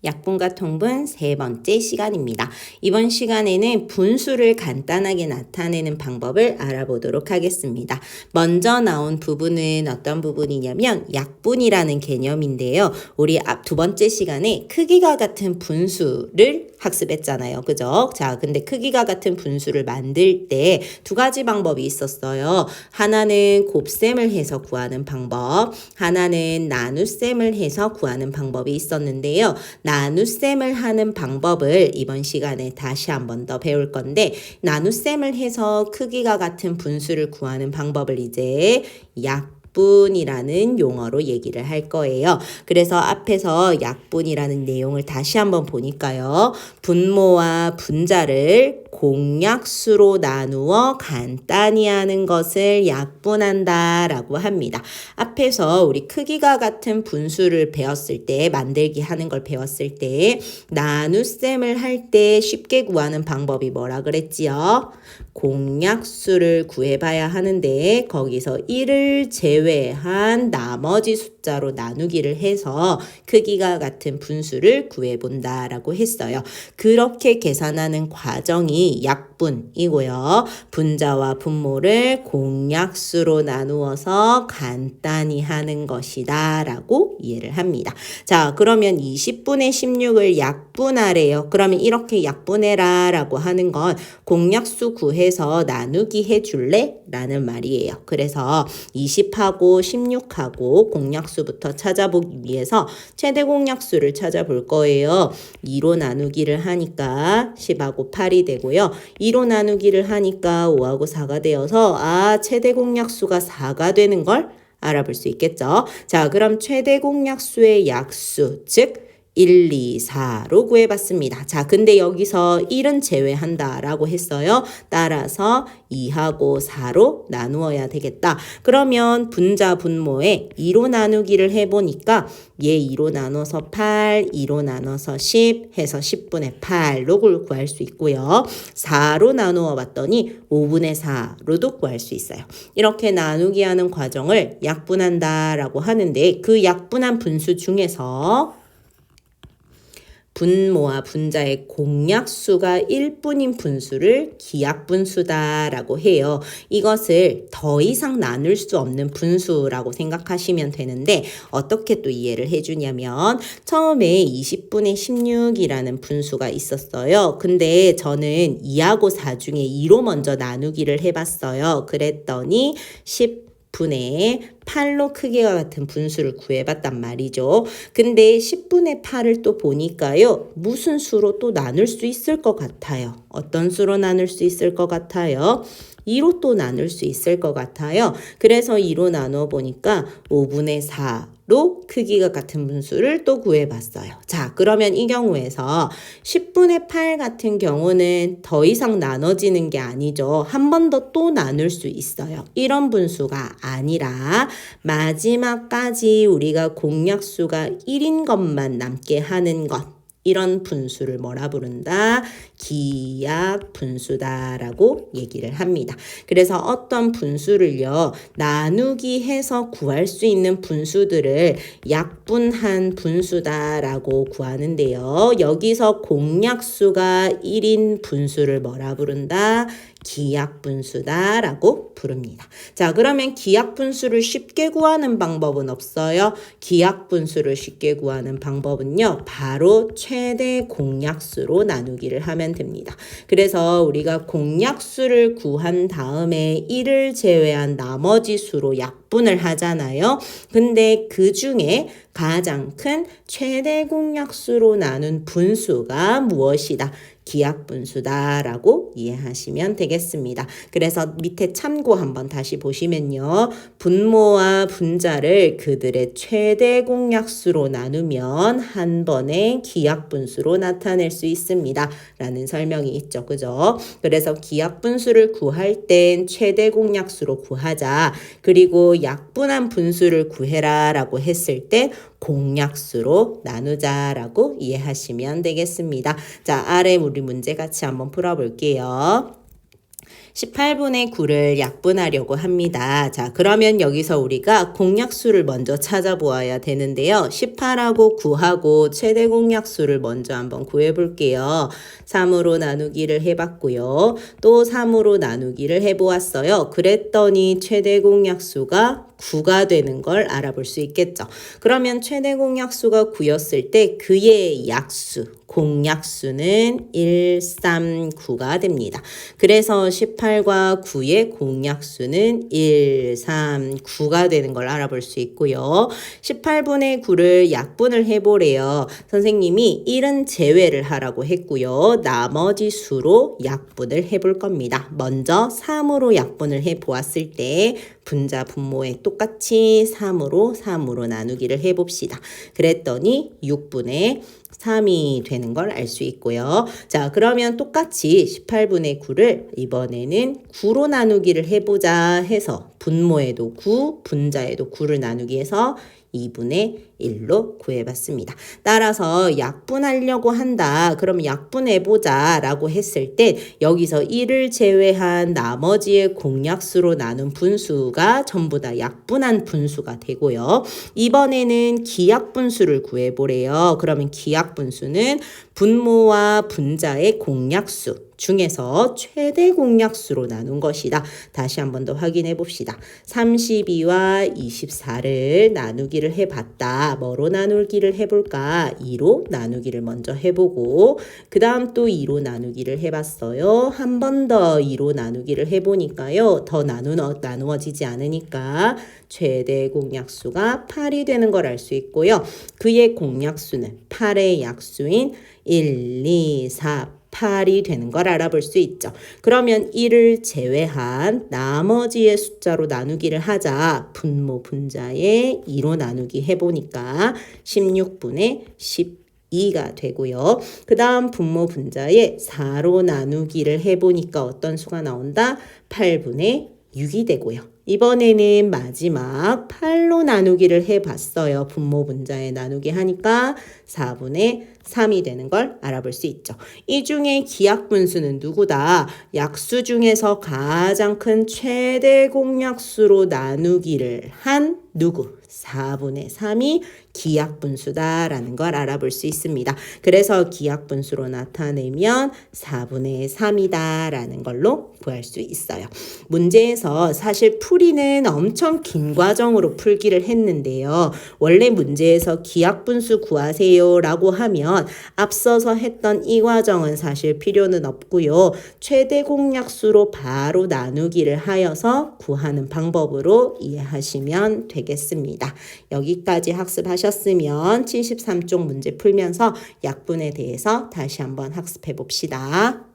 약분과 통분 세 번째 시간입니다. 이번 시간에는 분수를 간단하게 나타내는 방법을 알아보도록 하겠습니다. 먼저 나온 부분은 어떤 부분이냐면 약분이라는 개념인데요. 우리 두 번째 시간에 크기가 같은 분수를 학습했잖아요. 그죠? 자, 근데 크기가 같은 분수를 만들 때 두 가지 방법이 있었어요. 하나는 곱셈을 해서 구하는 방법, 하나는 나눗셈을 해서 구하는 방법이 있었는데요. 나눗셈을 하는 방법을 이번 시간에 다시 한 번 더 배울 건데, 나눗셈을 해서 크기가 같은 분수를 구하는 방법을 이제 약분이라는 용어로 얘기를 할 거예요. 그래서 앞에서 약분이라는 내용을 다시 한번 보니까요. 분모와 분자를 공약수로 나누어 간단히 하는 것을 약분한다 라고 합니다. 앞에서 우리 크기가 같은 분수를 배웠을 때, 만들기 하는 걸 배웠을 때 나눗셈을 할 때 쉽게 구하는 방법이 뭐라 그랬지요? 공약수를 구해봐야 하는데 거기서 1을 제외한 나머지 숫자로 나누기를 해서 크기가 같은 분수를 구해본다 라고 했어요. 그렇게 계산하는 과정이 약분이고요. 분자와 분모를 공약수로 나누어서 간단히 하는 것이다 라고 이해를 합니다. 자, 그러면 20분의 16을 약분하래요. 그러면 이렇게 약분해라 라고 하는 건 공약수 구해서 나누기 해줄래? 라는 말이에요. 그래서 20하고 16하고 공약수부터 찾아보기 위해서 최대 공약수를 찾아볼 거예요. 2로 나누기를 하니까 10하고 8이 되고요. 2로 나누기를 하니까 5하고 4가 되어서 최대 공약수가 4가 되는 걸 알아볼 수 있겠죠. 자, 그럼 최대 공약수의 약수, 즉 1, 2, 4로 구해봤습니다. 자, 근데 여기서 1은 제외한다 라고 했어요. 따라서 2하고 4로 나누어야 되겠다. 그러면 분자 분모에 2로 나누기를 해보니까 얘 2로 나눠서 8, 2로 나눠서 10 해서 10분의 8로 구할 수 있고요. 4로 나누어 봤더니 5분의 4로도 구할 수 있어요. 이렇게 나누기 하는 과정을 약분한다 라고 하는데 그 약분한 분수 중에서 분모와 분자의 공약수가 1분인 분수를 기약분수다라고 해요. 이것을 더 이상 나눌 수 없는 분수라고 생각하시면 되는데 어떻게 또 이해를 해주냐면 처음에 20분의 16이라는 분수가 있었어요. 근데 저는 2하고 4 중에 2로 먼저 나누기를 해봤어요. 그랬더니 10분의 8로 크기가 같은 분수를 구해봤단 말이죠. 근데 10분의 8을 또 보니까요. 무슨 수로 또 나눌 수 있을 것 같아요. 어떤 수로 나눌 수 있을 것 같아요? 2로 또 나눌 수 있을 것 같아요. 그래서 2로 나눠 보니까 5분의 4로 크기가 같은 분수를 또 구해봤어요. 자, 그러면 이 경우에서 10분의 8 같은 경우는 더 이상 나눠지는 게 아니죠. 한 번 더 또 나눌 수 있어요. 이런 분수가 아니라 마지막까지 우리가 공약수가 1인 것만 남게 하는 것. 이런 분수를 뭐라 부른다? 기약분수다라고 얘기를 합니다. 그래서 어떤 분수를요, 나누기 해서 구할 수 있는 분수들을 약분한 분수다라고 구하는데요. 여기서 공약수가 1인 분수를 뭐라 부른다? 기약분수다라고 부릅니다. 자, 그러면 기약분수를 쉽게 구하는 방법은 없어요. 기약분수를 쉽게 구하는 방법은요. 바로 최대 공약수로 나누기를 하면 됩니다. 그래서 우리가 공약수를 구한 다음에 1을 제외한 나머지 수로 약분을 하잖아요. 근데 그 중에 가장 큰 최대 공약수로 나눈 분수가 무엇이다? 기약분수다라고 이해하시면 되겠습니다. 그래서 밑에 참고 한번 다시 보시면요. 분모와 분자를 그들의 최대 공약수로 나누면 한 번에 기약분수로 나타낼 수 있습니다. 라는 설명이 있죠. 그죠? 그래서 기약분수를 구할 땐 최대 공약수로 구하자. 그리고 약분한 분수를 구해라 라고 했을 때 공약수로 나누자라고 이해하시면 되겠습니다. 자, 아래 우리 문제 같이 한번 풀어볼게요. 18분의 9를 약분하려고 합니다. 자, 그러면 여기서 우리가 공약수를 먼저 찾아보아야 되는데요. 18하고 9하고 최대 공약수를 먼저 한번 구해볼게요. 3으로 나누기를 해봤고요. 또 3으로 나누기를 해보았어요. 그랬더니 최대 공약수가 9가 되는 걸 알아볼 수 있겠죠. 그러면 최대 공약수가 9였을 때 그의 약수, 공약수는 139가 됩니다. 그래서 18과 9의 공약수는 139가 되는 걸 알아볼 수 있고요. 18분의 9를 약분을 해보래요. 선생님이 1은 제외를 하라고 했고요. 나머지 수로 약분을 해볼 겁니다. 먼저 3으로 약분을 해보았을 때 분자 분모에 똑같이 3으로 나누기를 해봅시다. 그랬더니 6분의 3이 되는 걸 알 수 있고요. 자, 그러면 똑같이 18분의 9를 이번에는 9로 나누기를 해보자 해서 분모에도 9, 분자에도 9를 나누기 해서 2분의 1로 구해봤습니다. 따라서 약분하려고 한다. 그럼 약분해보자 라고 했을 때 여기서 1을 제외한 나머지의 공약수로 나눈 분수가 전부 다 약분한 분수가 되고요. 이번에는 기약분수를 구해보래요. 그러면 기약분수는 분모와 분자의 공약수 중에서 최대 공약수로 나눈 것이다. 다시 한 번 더 확인해 봅시다. 32와 24를 나누기를 해봤다. 뭐로 나누기를 해볼까? 2로 나누기를 먼저 해보고 그 다음 또 2로 나누기를 해봤어요. 한 번 더 2로 나누기를 해보니까요. 더 나누어지지 않으니까 최대 공약수가 8이 되는 걸 알 수 있고요. 그의 공약수는 8의 약수인 1, 2, 4, 8이 되는 걸 알아볼 수 있죠. 그러면 1을 제외한 나머지의 숫자로 나누기를 하자. 분모 분자에 2로 나누기 해보니까 16분의 12가 되고요. 그 다음 분모 분자에 4로 나누기를 해보니까 어떤 수가 나온다? 8분의 6이 되고요. 이번에는 마지막 8로 나누기를 해봤어요. 분모 분자에 나누기 하니까 4분의 3이 되는 걸 알아볼 수 있죠. 이 중에 기약분수는 누구다? 약수 중에서 가장 큰 최대 공약수로 나누기를 한 누구? 4분의 3이 기약분수다라는 걸 알아볼 수 있습니다. 그래서 기약분수로 나타내면 4분의 3이다라는 걸로 구할 수 있어요. 문제에서 사실 풀이는 엄청 긴 과정으로 풀기를 했는데요. 원래 문제에서 기약분수 구하세요 라고 하면 앞서서 했던 이 과정은 사실 필요는 없고요. 최대 공약수로 바로 나누기를 하여서 구하는 방법으로 이해하시면 되겠습니다. 여기까지 학습하셨으면 73쪽 문제 풀면서 약분에 대해서 다시 한번 학습해 봅시다.